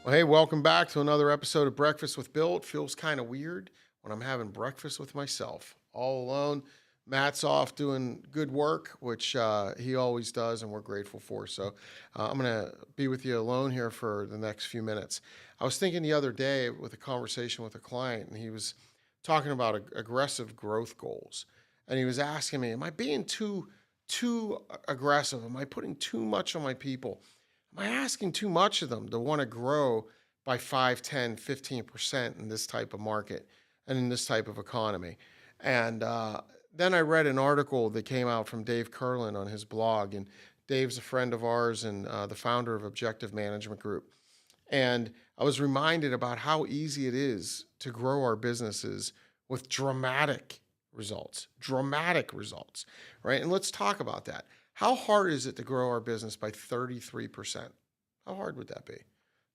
Well, hey, welcome back to another episode of Breakfast with Bill. It feels kind of weird when I'm having breakfast with myself, all alone. Matt's off doing good work, which he always does, and we're grateful for. So I'm going to be with you alone here for the next few minutes. I was thinking the other day with a conversation with a client, and he was talking about aggressive growth goals, and he was asking me, "Am I being too aggressive? Am I putting too much on my people? Am I asking too much of them to want to grow by 5, 10, 15% in this type of market and in this type of economy?" And then I read an article that came out from Dave Curlin on his blog. And Dave's a friend of ours and the founder of Objective Management Group. And I was reminded about how easy it is to grow our businesses with dramatic results, right? And let's talk about that. How hard is it to grow our business by 33%? How hard would that be? It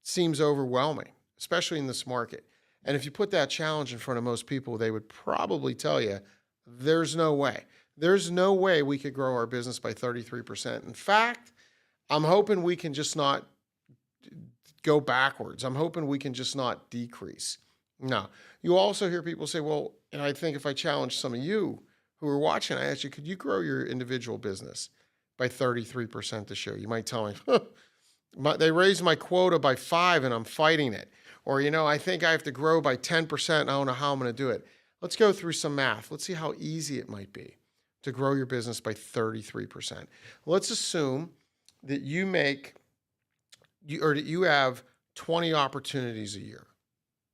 seems overwhelming, especially in this market. And if you put that challenge in front of most people, they would probably tell you, there's no way. There's no way we could grow our business by 33%. In fact, I'm hoping we can just not go backwards. I'm hoping we can just not decrease. No. You also hear people say, well, and I think if I challenge some of you who are watching, I ask you, could you grow your individual business by 33% this year? You might tell me, they raised my quota by 5 and I'm fighting it. Or, I think I have to grow by 10% and I don't know how I'm going to do it. Let's go through some math. Let's see how easy it might be to grow your business by 33%. Let's assume that you have 20 opportunities a year,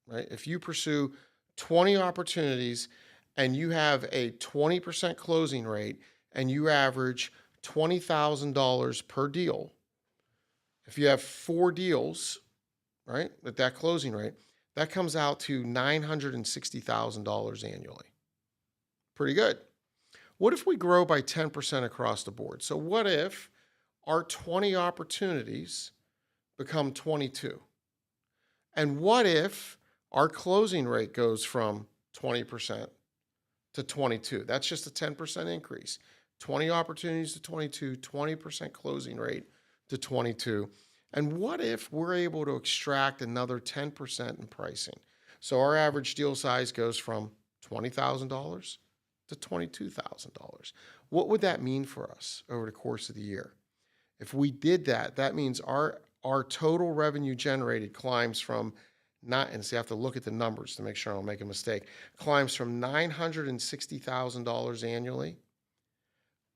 right? If you pursue 20 opportunities and you have a 20% closing rate and you average $20,000 per deal, if you have 4 deals, right, at that closing rate, that comes out to $960,000 annually. Pretty good. What if we grow by 10% across the board? So what if our 20 opportunities become 22? And what if our closing rate goes from 20% to 22? That's just a 10% increase. 20 opportunities to 22, 20% closing rate to 22. And what if we're able to extract another 10% in pricing? So our average deal size goes from $20,000 to $22,000. What would that mean for us over the course of the year? If we did that, that means our total revenue generated climbs from and so you have to look at the numbers to make sure I don't make a mistake, climbs from $960,000 annually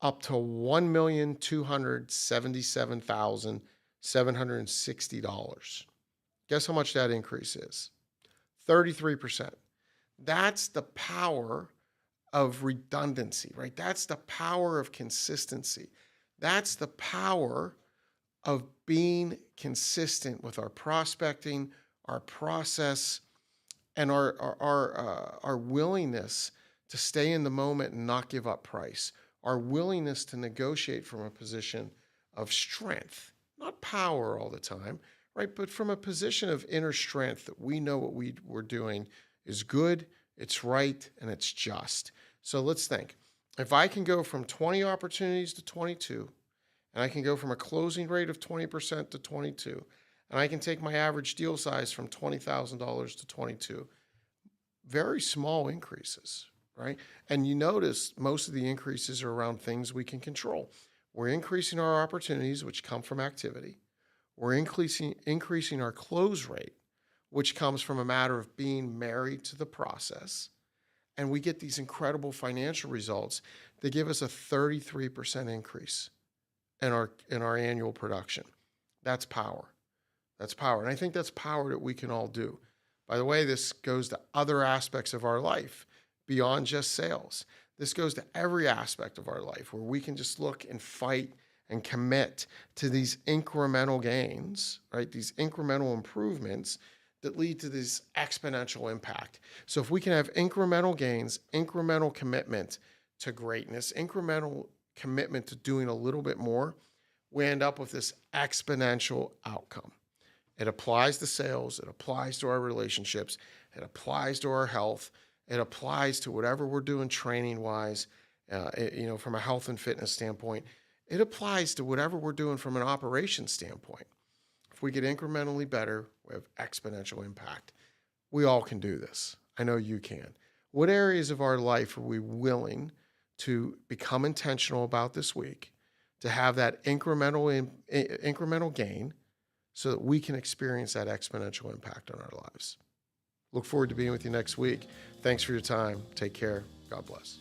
up to $1,277,760. Guess how much that increase is? 33%. That's the power of redundancy, right? That's the power of consistency. That's the power of being consistent with our prospecting, our process, and our willingness to stay in the moment and not give up price. Our willingness to negotiate from a position of strength, not power all the time, right? But from a position of inner strength that we know what we're doing is good, it's right, and it's just. So let's think. If I can go from 20 opportunities to 22, and I can go from a closing rate of 20% to 22, and I can take my average deal size from $20,000 to 22, very small increases, right? And you notice most of the increases are around things we can control. We're increasing our opportunities, which come from activity. We're increasing our close rate, which comes from a matter of being married to the process. And we get these incredible financial results that give us a 33% increase in our annual production. That's power. That's power. And I think that's power that we can all do. By the way, this goes to other aspects of our life beyond just sales. This goes to every aspect of our life where we can just look and fight and commit to these incremental gains, right? These incremental improvements that lead to this exponential impact. So if we can have incremental gains, incremental commitment to greatness, incremental commitment to doing a little bit more, we end up with this exponential outcome. It applies to sales, it applies to our relationships, it applies to our health, it applies to whatever we're doing training-wise, from a health and fitness standpoint. It applies to whatever we're doing from an operations standpoint. If we get incrementally better, we have exponential impact. We all can do this. I know you can. What areas of our life are we willing to become intentional about this week to have that incremental gain so that we can experience that exponential impact on our lives? Look forward to being with you next week. Thanks for your time. Take care. God bless.